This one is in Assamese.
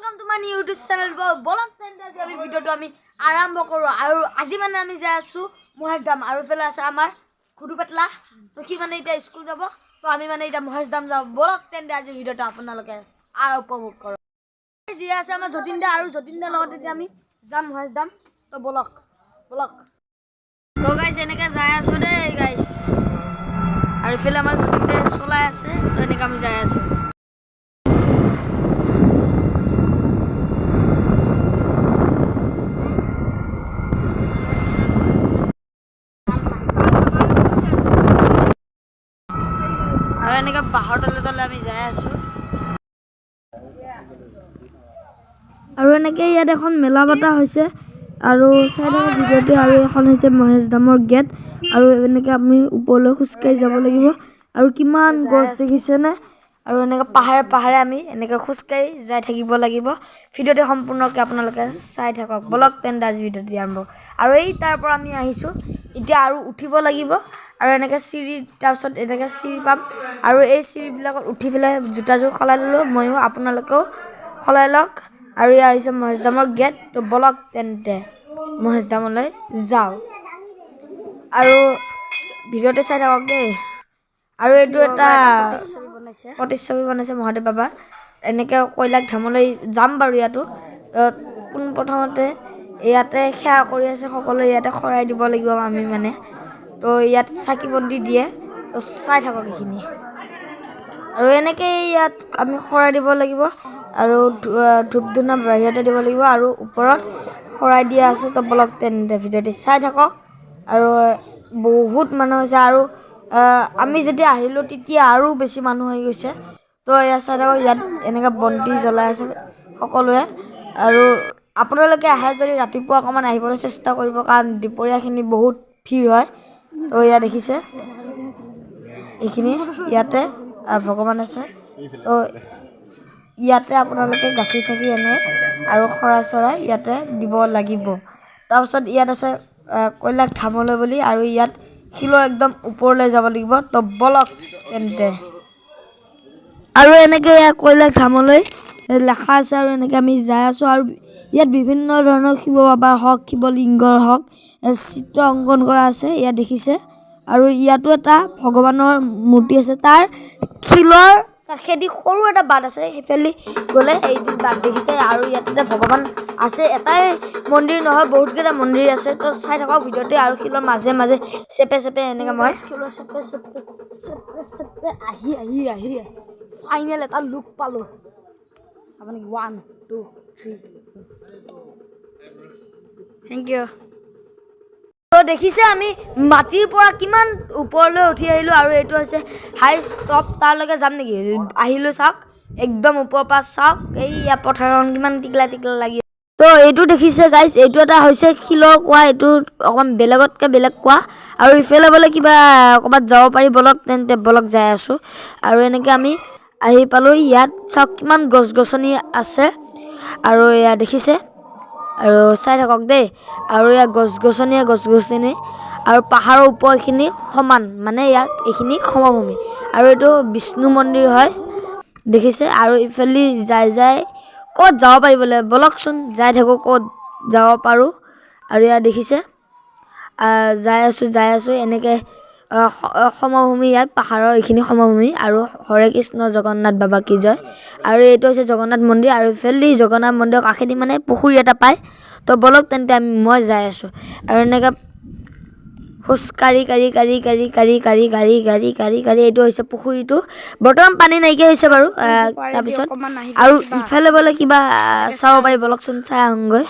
welcome to my YouTube channel blog तेंते আজি আমি ভিডিওটো আমি আৰম্ভ কৰো আৰু আজি মানে আমি যাই আছো মহেশদাম আৰু ফেলে আছে আমাৰ খুডু পেটলা তো কি মানে এটা স্কুল যাব তো আমি মানে এটা মহেশদাম যাব ব্লগ তেন্তে আজি ভিডিওটো আপোনালোকে আৰু উপভোগ কৰক যি আছে আমাৰ যতিনদা আৰু যতিনদাৰ লগত এতিয়া আমি যাম মহেশদাম তো ব্লগ তো গাইস এনেকা যাই আছো দে গাইস আৰু ফেলে আমাৰ যতিনদা চলাই আছে তো এনেকা আমি যাই আছো এনেকা বাহৰ তলে আমি যাই আছো আৰু এনেকে ইয়াত এখন মেলা পাতা হৈছে আৰু সাইডৰ ভিডিওতে আৰু এখন হৈছে মহেশদামৰ গেট আৰু এনেকে আমি ওপৰলৈ খুস্কাই যাব লাগিব আৰু কিমান গছ দেখিছে না আৰু এনেকা পাহাৰে আমি এনেকে খুস্কাই যাই থাকিব লাগিব ভিডিওতে সম্পূৰ্ণকৈ আপোনালোকে চাই থাকক ব্লগ তেন্তে আজি ভিডিওটি আৰম্ভ আৰু এই তাৰ পৰা আমি আহিছো এতিয়া আৰু উঠিব লাগিব আৰু এনেকে সিৰি তাৰছত এনেকে সিৰি পাম আৰু এই সিৰি বিলাকত উঠি পেলাই জোতাজোৰ খলাই ললো মইও আপোনালোকেও খলাই লওক আৰু ইয়া হৈছে মহেশদামৰ গেট তো ব্লগ তেন্তে মহেশদামলৈ যাও আৰু ভিডিওতে চাই থাকক দেই আৰু এইটো এটা প্ৰতিচ্ছবি বনাইছে মহাদেৱ বাবা এনেকে কৈলাক ধামলৈ যাম বাৰু ইয়াতো কোন প্ৰথমতে ইয়াতে খেয়া কৰি আছে সকলো ইয়াতে খৰাই দিব লাগিব আমি মানে তো ইয়াত চাকি বন্তি দিয়ে তো চাই থাকক এইখিনি আৰু এনেকে ইয়াত আমি খৰাই দিব লাগিব আৰু ধূপ ধুনা বাহিৰতে দিব লাগিব আৰু ওপৰত খৰাই দিয়া আছে তো ব্লগ তেন্তে ভিডিওটি চাই থাকক আৰু বহুত মানুহ হৈছে আৰু আমি যেতিয়া আহিলো তেতিয়া আৰু বেছি মানুহ হৈ গৈছে তো ইয়াত চাই থাকক ইয়াত এনেকা বন্তি জ্বলাই আছে সকলোৱে আৰু আপোনালোকে আহে যদি ৰাতিপুৱা অকমান আহিবলৈ চেষ্টা কৰিব কাৰণ দুপৰীয়াখিনি বহুত ভিৰ হয় তো ইয়া দেখিছে এইখিনি ইয়াতে ভগৱান আছে তো ইয়াতে আপোনালোকে গাখীৰ থাকি এনে আৰু খৰা চৰাই ইয়াতে দিব লাগিব তাৰপিছত ইয়াত আছে কৈলাক ধামলৈ বুলি আৰু ইয়াত শিলৰ একদম ওপৰলৈ যাব লাগিব তো ব্লগ তেন্তে আৰু এনেকে কৈলাক ধামলৈ লেখা আছে আৰু এনেকে আমি যাই আছো আৰু ইয়াত বিভিন্ন ধৰণৰ শিৱ বাবা হওক শিৱলিংগৰ হওক চিত্ৰ অংকন কৰা আছে ইয়াত দেখিছে আৰু ইয়াতো এটা ভগৱানৰ মূৰ্তি আছে তাৰ শিলৰ কাষেদি সৰু এটা বাট আছে হেফেলি গলে এইটো বাট দেখিছে আৰু ইয়াতে ভগৱান আছে এটাই মন্দিৰ নহয় বহুত কেইটা মন্দিৰ আছে তো চাই থাকক ভিডিওতে আৰু শিলৰ মাজে মাজে চেপে এনেকা মই শিলৰ চেপে আহি ফাইনেল এটা লুক পালো আপুনি 1 2 3 থ্যাংক ইউ তো দেখিছে আমি মাটিৰ পৰা কিমান ওপৰলৈ উঠি আহিলো আৰু এইটো হৈছে হাই ষ্টপ তাৰলৈকে যাম নেকি আহিলো চাওক একদম ওপৰৰ পৰা চাওক এই পথাৰখন কিমান টিকলা লাগি তো এইটো দেখিছে গাইজ এইটো এটা হৈছে শিলৰ কোৱা এইটো অকমান বেলেগতকৈ বেলেগ কোৱা আৰু ইফালে বোলে কিবা ক'ৰবাত যাব পাৰি ব্লগ তেন্তে ব্লগ যাই আছো আৰু এনেকৈ আমি আহি পালো ইয়াত চাওক কিমান গছ গছনি আছে আৰু এয়া দেখিছে আৰু চাই থাকক দেই আৰু ইয়াত গছ গছনি আৰু পাহাৰৰ ওপৰখিনি সমান মানে ইয়াত এইখিনি সমভূমি আৰু এইটো বিষ্ণু মন্দিৰ হয় দেখিছে আৰু ইফালি যাই ক'ত যাব পাৰিবলে বলকচোন যাই থাকো ক'ত যাব পাৰো আৰু ইয়াত দেখিছে যাই আছো এনেকে সমভূমি ইয়াত পাহাৰৰ এইখিনি সমভূমি আৰু হৰে কৃষ্ণ জগন্নাথ বাবা কি জয় আৰু এইটো হৈছে জগন্নাথ মন্দিৰ আৰু ইফালি জগন্নাথ মন্দিৰৰ কাষেদি মানে পুখুৰী এটা পায় তো বলক তেন্তে মই যাই আছো আৰু এনেকে খোজকাঢ়ি কাঢ়ি এইটো হৈছে পুখুৰীটো বৰ্তমান পানী নাইকিয়া হৈছে বাৰু তাৰপিছত আৰু ইফালে বোলে কিবা চাব পাৰি বলকচোন চাই আহোঁগৈ